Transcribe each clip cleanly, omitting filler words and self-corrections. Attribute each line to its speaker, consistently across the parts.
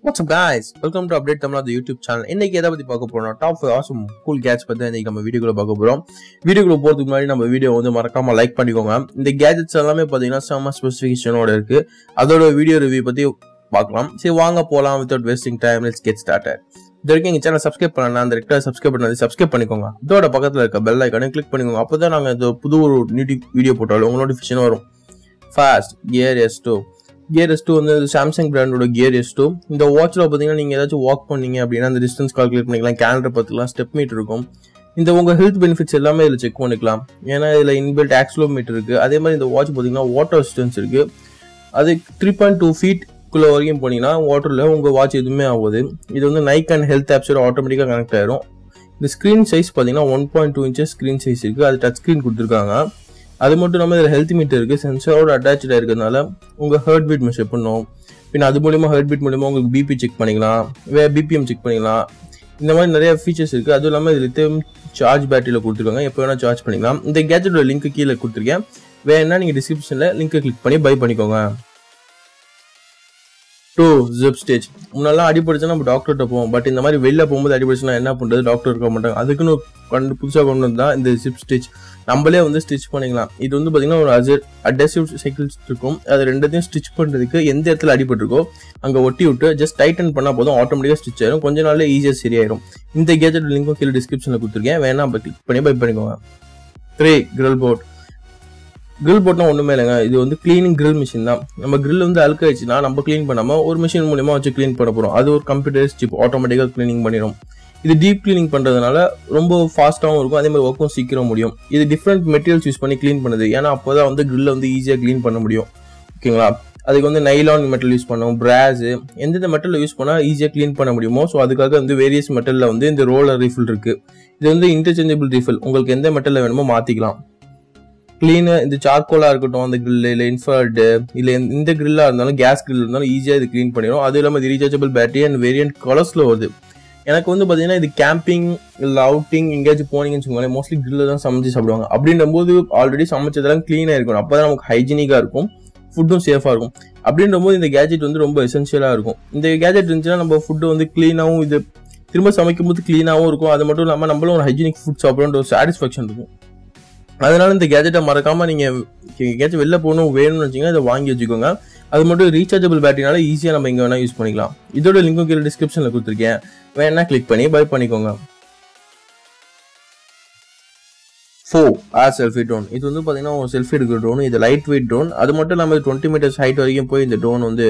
Speaker 1: What's up guys? Welcome to Update Tamil the YouTube channel. இன்னைக்கு எதை பத்தி பார்க்க போறோம்னா டாப் 5 awesome cool gadgets பத்தி இன்னைக்கு நம்ம வீடியோக்குள்ள பார்க்க போறோம். வீடியோக்குள்ள போறதுக்கு முன்னாடி நம்ம வீடியோ வந்து மறக்காம லைக் பண்ணிக்கோங்க. இந்த gadgets எல்லாமே பாத்தீங்கன்னா செம ஸ்பெசிஃபிகேஷனோட இருக்கு. அதோட வீடியோ ரிவ்யூ பத்தி பார்க்கலாம். சரி வாங்க போலாம் without wasting time. Let's get started. இதுவரைக்கும் எங்க சேனல் சப்ஸ்கிரைப் பண்ணலாம் அந்த ரெக்டா சப்ஸ்கிரைப் பண்ணாது சப்ஸ்கிரைப் பண்ணிக்கோங்க. இதோட பக்கத்துல இருக்க பெல் ஐகானை கிளிக் பண்ணிக்கோங்க. அப்பதான் நாங்க இந்த புது ஒரு வீடியோ போட்டாலும் உங்களுக்கு நோட்டிஃபிகேஷன் வரும். Fast Gear S2 Gear S2 வந்து சாம்சங் பிராண்டோட Gear S2. இந்த வாட்ச்ல பாத்தீங்கன்னா நீங்க ஏதாச்சும் வாக் பண்ணீங்க அப்படின்னா அந்த டிஸ்டன்ஸ் கால்குலேட் பண்ணிக்கலாம், கேலண்டர் பார்த்துக்கலாம், ஸ்டெப் மீட்டர் இருக்கும். இந்த உங்க ஹெல்த் பெனிஃபிட்ஸ் எல்லாமே இதுல செக் பண்ணிக்கலாம். ஏன்னா இதுல இன்பில்ட் ஆக்சிலோமீட்டர் இருக்கு. அதே மாதிரி இந்த வாட்ச் பாத்தீங்கன்னா வாட்டர் ரெசிஸ்டன்ஸ் இருக்கு. அது 3.2 feet குள்ள வரைக்கும் போனீங்கன்னா வாட்டர்ல உங்க வாட்ச் எதுவுமே ஆகுது. இது வந்து நைக் அண்ட் ஹெல்த் ஆப்ஸோட ஆட்டோமேட்டிக்கா கனெக்ட் ஆயிரும். இந்த ஸ்கிரீன் சைஸ் பாத்தீங்கன்னா 1.2 inches ஸ்கிரீன் சைஸ் இருக்கு. அது டச் ஸ்கிரீன் கொடுத்துருக்காங்க. அது மட்டும் இல்லாமல் இதில் ஹெல்த் மீட்டர் இருக்குது, சென்சரோட அட்டாச்சாக இருக்கிறதுனால உங்கள் ஹார்ட் பீட் மெஷர் பண்ணும். பின்ன அது மூலியமாக ஹார்ட் பீட் மூலியமாக உங்களுக்கு பிபி செக் பண்ணிக்கலாம், பிபிஎம் செக் பண்ணிக்கலாம். இந்த மாதிரி நிறைய ஃபீச்சர்ஸ் இருக்குது. அதுவும் இல்லாமல் இது லித்தியம் சார்ஜ் பேட்டரியில் கொடுத்துருக்காங்க, எப்போ வேணால் சார்ஜ் பண்ணிக்கலாம். இந்த கேஜெட்டோட லிங்க் கீழே கொடுத்துருக்கேன், வேணா நீங்கள் டிஸ்கிரிப்ஷனில் லிங்க்கை கிளிக் பண்ணி பை பண்ணிக்கோங்க. 2 ஜிப் ஸ்டிச். முன்னெல்லாம் அடிபடுச்சுன்னா நம்ம டாக்டர்கிட்ட போவோம். பட் இந்த மாதிரி வெளில போகும்போது அடிபடுச்சுன்னா என்ன பண்ணுறது, டாக்டர் இருக்க மாட்டாங்க. அதுக்குன்னு புதுசாக கொண்டு வந்தால் இந்த ஜிப் ஸ்டிச் நம்மளே வந்து ஸ்டிச் பண்ணிக்கலாம். இது வந்து பார்த்தீங்கன்னா ஒரு அட்ஹெசிவ் சைக்கிள்ஸ் இருக்கும். அது ரெண்டத்தையும் ஸ்டிச் பண்ணுறதுக்கு எந்த இடத்துல அடிபட்டிருக்கோ அங்கே ஒட்டி விட்டு ஜஸ்ட் டைட்டன் பண்ணால் போதும், ஆட்டோமேட்டிக்காக ஸ்டிச் ஆயிரும். கொஞ்ச நாள்ல ஈஸியாக சரியாயிரும். இந்த கேஜெட் லிங்க்கும் கீழே டிஸ்கிரிப்ஷனில் கொடுத்துருக்கேன், வேணா கிளிக் பண்ணி பை பண்ணிக்கோங்க. 3 கிரில் போர்ட். கிரில் போட்னா ஒண்ணுமே இல்லைங்க, இது வந்து கிளீனிங் கிரில் மிஷின் தான். நம்ம கிரில் வந்து அழுக்காயிடுச்சுன்னா நம்ம கிளீன் பண்ணாம ஒரு மிஷின் மூலமா வச்சு கிளீன் பண்ண போறோம். அது ஒரு கம்ப்யூட்டரைஸ் சிப் ஆட்டோமேட்டிக்கா கிளீனிங் பண்ணிடும். இது டீப் கிளீனிங் பண்றதுனால ரொம்ப ஃபாஸ்ட்டாகவும் இருக்கும், அதே மாதிரி ஒர்க்கும் சீக்கிரம் முடியும். இது டிஃப்ரெண்ட் மெட்டீரியல்ஸ் யூஸ் பண்ணி கிளீன் பண்ணுது. ஏன்னா அப்போதான் வந்து கிரில்ல வந்து ஈஸியாக கிளீன் பண்ண முடியும். ஓகேங்களா, அதுக்கு வந்து நைலான் மெட்டல் யூஸ் பண்ணும், பிராஸ், எந்தெந்த மெட்டல் யூஸ் பண்ணால் ஈஸியாக கிளீன் பண்ண முடியுமோ. ஸோ அதுக்காக வந்து வேரியஸ் மெட்டலில் வந்து இந்த ரோலர் ரீஃபில் இருக்கு. இது வந்து இன்டர்சேஞ்சபிள் ரீஃபில், உங்களுக்கு எந்த மெட்டலில் வேணுமோ மாற்றிக்கலாம். கிளீனு இந்த சார்கோலா இருக்கட்டும், அந்த கிரில் இல்லை இன்ஃபர்டு இல்லை இந்த கிரில்லா இருந்தாலும் கேஸ் கிரில் இருந்தாலும் ஈஸியாக இது கிளீன் பண்ணிடும். அதுவும் இல்லாமல் இது ரீசார்ஜபிள் பேட்டரி அண்ட் வேரியன்ட் கலர்ஸ்ல வருது. எனக்கு வந்து பார்த்தீங்கன்னா இது கேம்பிங் இல்லை அவுட்டிங் எங்கேயாச்சும் போனீங்கன்னு வச்சுக்கோங்களேன், மோஸ்ட்லி கிரில்ல தான் சமைச்சு சாப்பிடுவாங்க. அப்படின்ற போது ஆல்ரெடி சமைச்சதெல்லாம் கிளீனாக இருக்கணும், அப்போ தான் நமக்கு ஹைஜீனிக்காக இருக்கும், ஃபுட்டும் சேஃபாக இருக்கும். அப்படின்ற போது இந்த கேஜெட் வந்து ரொம்ப எசென்ஷியலாக இருக்கும். இந்த கேஜெட் இருந்துச்சுன்னா நம்ம ஃபுட்டு வந்து கிளீனாகவும் இது திரும்ப சமைக்கும் போது கிளீனாகவும் இருக்கும். அது மட்டும் இல்லாமல் நம்மளும் ஒரு ஹைஜீனிக் ஃபுட் சாப்பிடணுன்ற ஒரு சாட்டிஸ்ஃபேக்ஷன் இருக்கும். அதனால இந்த கேஜெட்டை மறக்காம நீங்க எங்கேயாச்சும் வெளில போகணும் வேணும்னு வச்சுக்கோங்க, இதை வாங்கி வச்சுக்கோங்க. அது மட்டும் ரீசார்ஜபிள் பேட்டரினால ஈஸியாக நம்ம எங்கே வேணா யூஸ் பண்ணிக்கலாம். இதோட லிங்க்கும் கீழே டிஸ்கிரிப்ஷனில் கொடுத்துருக்கேன், வேணா கிளிக் பண்ணி பை பண்ணிக்கோங்க. 4 ஏர் செல்ஃபி ட்ரோன். இது வந்து பார்த்தீங்கன்னா ஒரு செல்ஃபி எடுக்கிற ட்ரோன். இது லைட் வெயிட் ட்ரோன். அது மட்டும் இல்லாமல் 20 meters ஹைட் வரைக்கும் போய் இந்த ட்ரோன் வந்து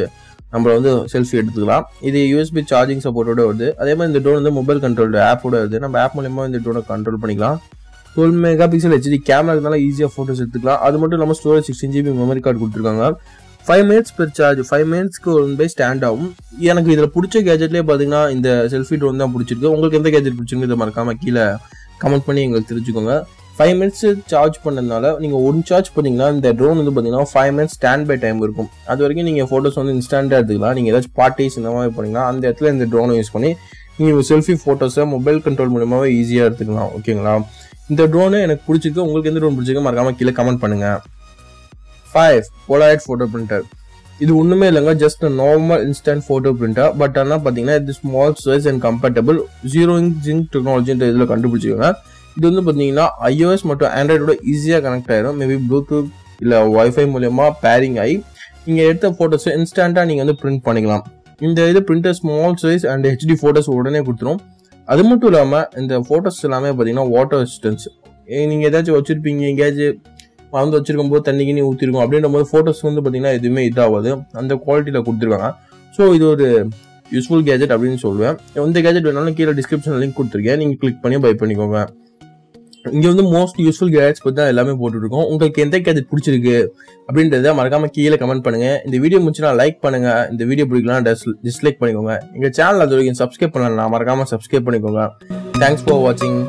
Speaker 1: நம்ம வந்து செல்ஃபி எடுத்துக்கலாம். இது யூஎஸ்பி சார்ஜிங் சப்போர்ட்டோட வருது. அதே மாதிரி இந்த ட்ரோன் வந்து மொபைல் கண்ட்ரோல் ஆப்போட வருது. நம்ம ஆப் மூலமா இந்த ட்ரோனை கண்ட்ரோல் பண்ணிக்கலாம். 12 megapixel HD கேமரா இருந்தாலும் ஈஸியாக ஃபோட்டோஸ் எடுத்துக்கலாம். அது மட்டும் இல்லாமல் ஸ்டோரேஜ் 16 GB மெமரி கார்டு கொடுத்துருக்காங்க. 5 minutes per சார்ஜ், 5 minutesக்கு ஒரு பை ஸ்டாண்ட் ஆகும். எனக்கு இதில் பிடிச்ச கேஜெட்லேயே பார்த்தீங்கன்னா இந்த செல்ஃபி ட்ரோன் தான் பிடிச்சிருக்கு. உங்களுக்கு எந்த கேஜெட் பிடிச்சிருக்கு இதை மறக்காம கீழே கமெண்ட் பண்ணி எங்களுக்கு தெரிஞ்சுக்கோங்க. 5 minutes சார்ஜ் பண்ணதுனால நீங்கள் 1 சார்ஜ் பண்ணிங்கன்னா இந்த ட்ரோன் வந்து பார்த்தீங்கன்னா 5 minutes ஸ்டாண்ட் பை டைம் இருக்கும். அது வரைக்கும் நீங்கள் ஃபோட்டோஸ் வந்து இன்ஸ்டன்ட்டாக எடுத்துக்கலாம். நீங்கள் ஏதாச்சும் பார்ட்டிஸ் இந்த மாதிரி போனீங்கன்னா அந்த இடத்துல இந்த ட்ரோனை யூஸ் பண்ணி நீங்கள் செல்ஃபி ஃபோட்டோஸை மொபைல் கண்ட்ரோல் மூலமாகவே ஈஸியாக எடுத்துக்கலாம். ஓகேங்களா, இந்த ட்ரோனு எனக்கு பிடிச்சிருக்கு. உங்களுக்கு எந்த ட்ரோன் பிடிச்சிருக்கு மறக்காம கீழே கமெண்ட் பண்ணுங்க. 5 போலாராய்ட் ஃபோட்டோ பிரிண்டர். இது ஒண்ணுமே இல்லைங்க, just normal instant photo printer. But ஆனால் பார்த்தீங்கன்னா இது small size and compatible 0 inch டெக்னாலஜின்ற இதில் கண்டுபிடிச்சிருக்காங்க. இது வந்து பார்த்தீங்கன்னா iOS மற்றும் ஆண்ட்ராய்டோட ஈஸியாக கனெக்ட் ஆயிடும். மேபி ப்ளூடூத் இல்லை வைஃபை மூலயமா பேரிங் ஆகி நீங்கள் எடுத்த ஃபோட்டோஸை இன்ஸ்டண்ட்டாக நீங்கள் வந்து பிரிண்ட் பண்ணிக்கலாம். இந்த இது printer small size and HD photos உடனே கொடுத்துரும். அது மட்டும் இல்லாமல் இந்த ஃபோட்டோஸ் எல்லாமே பார்த்தீங்கன்னா வாட்டர் ரெசிஸ்டன்ஸ். நீங்கள் ஏதாச்சும் வச்சுருப்பீங்க, எங்கேயாச்சும் வந்து வச்சிருக்கும் போது தண்ணிக்கு நீ ஊற்றிருக்கும் அப்படின்ற போது ஃபோட்டோஸ் வந்து பார்த்தீங்கன்னா எதுவுமே இதாகாது, அந்த குவாலிட்டியில் கொடுத்துருக்காங்க. ஸோ இது ஒரு யூஸ்ஃபுல் கேஜெட் அப்படின்னு சொல்லுவேன். இந்த கேஜெட் வேணாலும் கீழே டிஸ்கிரிப்ஷனில் லிங்க் கொடுத்துருக்கேன், நீங்கள் கிளிக் பண்ணி பை பண்ணிக்கோங்க. இங்கே வந்து மோஸ்ட் யூஸ்ஃபுல் கேஜெட்ஸ் பற்றி தான் எல்லாமே போட்டுருக்கோம். உங்களுக்கு எந்த கேஜெட் பிடிச்சிருக்கு அப்படின்றத மறக்காம கீழே கமெண்ட் பண்ணுங்க. இந்த வீடியோ முடிச்சுனா லைக் பண்ணுங்க, இந்த வீடியோ பிடிக்கலாம் டிஸ்லைக் பண்ணிக்கோங்க. எங்கள் சேனல் அது வரைக்கும் சப்ஸ்கிரைப் பண்ணலாம், மறக்காம சப்ஸ்கிரைப் பண்ணிக்கோங்க. தேங்க்ஸ் ஃபார் வாட்சிங்.